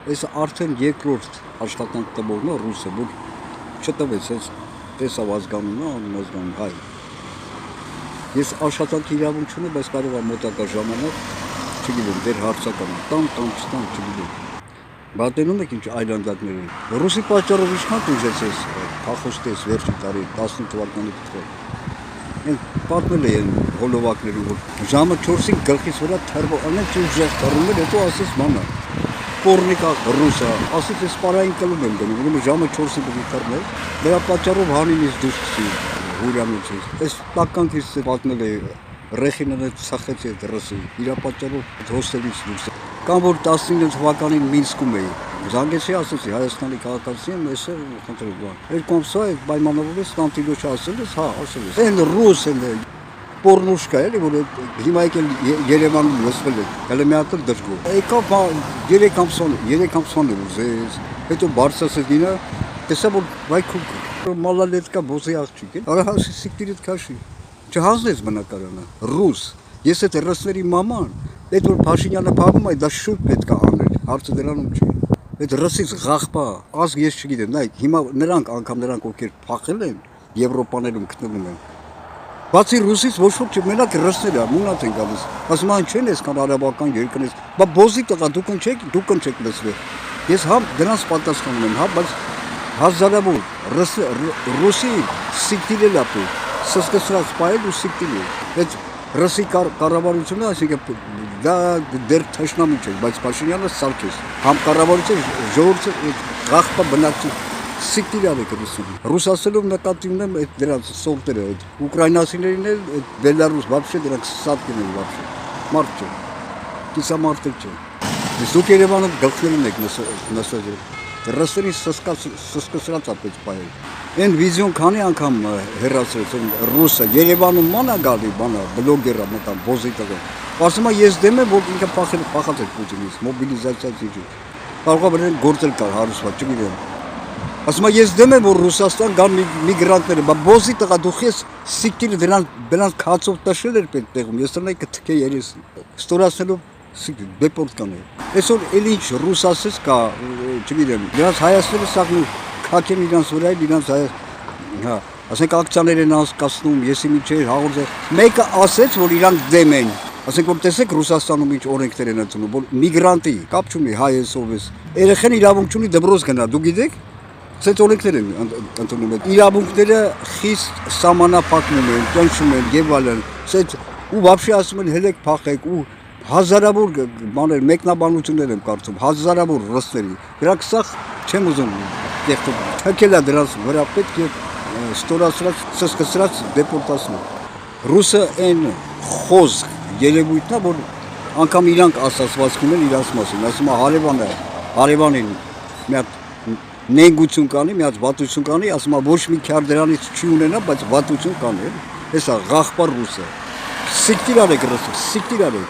Այս արդեն երկրորդ աշխատանք տվողն է ռուսը, որ չտվեց, այս տեսավ ազգանունը, անազգանուն հայ։ Ես աշխատանքի իրավունք չունեմ, բայց կարող եմ մոտակա ժամանակ, չգիտեմ, դեր հարցական, տամ, չգիտեմ։ Բատենում եք ինչ այլանդակներ են։ Ռուսի պատճառով ինչքան տուժեց այս փախոստես վերջի տարի 15 թվականի փոխել։ Են պատմել են հոլովակներում, որ ժամը 4-ին գլխից վրա թարբո անեն ուժեղ թռնում էր, հետո ասես մանա։ Պորնիկա ռուսա, ասես ես պարային կլում եմ գնում, ժամը 4-ին պետք է թռնել, դրա պատճառով հանինից դուրս գցի հուրամիջից։ Այս տականքից պատմել է Ռեխինը ցախեց այդ ռուսի, իր պատճառով հոստելից դուրս։ Կամ որ 19 թվականին Մինսկում էի, զանգեցի ասեցի Հայաստանի քաղաքացի եմ, ես խնդրում եմ։ Երկու ամսա այդ պայմանավորվել Ստանտիլոչը ասել ես, հա, ասել ես։ Այն ռուս են Պորնուշկա էլի, որ հիմա եկել Երևանում լսվել է, հələ մի հատ դժգոհ։ Եկավ 3 ամսան էր ուզեց, հետո բարձրացեց ինը, տեսա որ վայ մալալետկա բոզի աղջիկ է, արա սիկտիրիդ քաշի։ Չհանձնեց բնակարանը, ռուս։ Ես այդ ռուսների մաման, այդ որ Փաշինյանը փախում է, դա շուտ պետք է անել, հարցը դրանում չի։ Այդ ռուսից ղախպա, ազգ ես չգիտեմ, նայ, հիմա նրանք ովքեր փախել են, Եվրոպաներում գտնվում են։ Բացի ռուսից ոչ ոք չմենակ ռուսները մունած են գալիս։ Ասում են չեն այսքան արաբական երկրներից, բա բոզի տղա դուք չեք լսվել։ Ես հա դրանց պատասխանում եմ, հա, բայց հազարավոր ռուսի սիկտիրել ապու, սսկսրած պայել ու սիկտիրել։ Այդ ռուսի կառավարությունը, այսինքն դա դեռ թշնամի չէ, բայց Փաշինյանը սարքեց։ Համ կառավարությունը ժողովուրդը ղախպա բնակչի սիկտիրալ է կրսում։ Ռուսասելով նկատի ունեմ այդ դրանց սովտերը, այդ ուկրաինացիներին էլ, այդ բելարուս բաբշե դրանք սատկին են բաբշե։ Մարդ չէ, կիսամարտիկ չէ։ Ես դուք Երևանում գլխներում եք նստել։ Ռուսերին սսկսրած ապեց պայել։ Այն վիզիոն քանի անգամ հեռացրեց ռուսը Երևանում մանա գալի բանա բլոգերա մտա բոզի տղա։ Ասում է ես դեմ եմ որ ինքը փախած է Պուտինից մոբիլիզացիաց իջի։ Կարող է բերեն գործել կար հարուսված չգիտեմ։ Ասում է ես դեմ եմ որ Ռուսաստան գան միգրանտները, բա բոզի տղա դուք ես սիկտիրը դրանց քացով տաշել էր պետք տեղում։ Ես տնայի կթքե երես ստորացնելով դեպորտ կանել։ Այսօր էլ ինչ ռուս ասես կա, չգիտեմ, դրանց հայացները սաղն քաքեն իրանց վրա, իրանց հա, ասենք ակցիաներ են անցկացնում, եսի միջեր հաղորդել։ Մեկը ասեց, որ իրանք դեմ են։ Ասենք որ տեսեք Ռուսաստանում ինչ օրենքներ են ընդունում, որ միգրանտի կապ չունի հայ ես ով ես։ Երեխան իրավունք չունի դպրոց գնա, դու գիտեք։ Սենց օրենքներ են ընդունում են։ Իրավունքները խիստ սահմանափակվում են, ճնշում են եւ այլն։ Սենց ու вообще ասում են հելեք փախեք ու հազարավոր բաներ մեկնաբանություններ եմ կարծում, հազարավոր ռուսների։ Դրանք սա չեմ ուզում կեղտում։ Թքելա դրանց վրա պետք է ստորացրած, սսկսրած դեպորտացնել։ Ռուսը այն խոսք երևույթն է, որ անգամ իրանք ասացվածք ունեն իրանց մասին։ Ասում է հարևանին մի հատ նենգություն կանի, մի հատ վատություն կանի, ասում է ոչ մի քյար դրանից չի ունենա, բայց վատություն կանի։ Հեսա ղախպար ռուսը։ Սիկտիրալ է գրասը, սիկտիրալ է։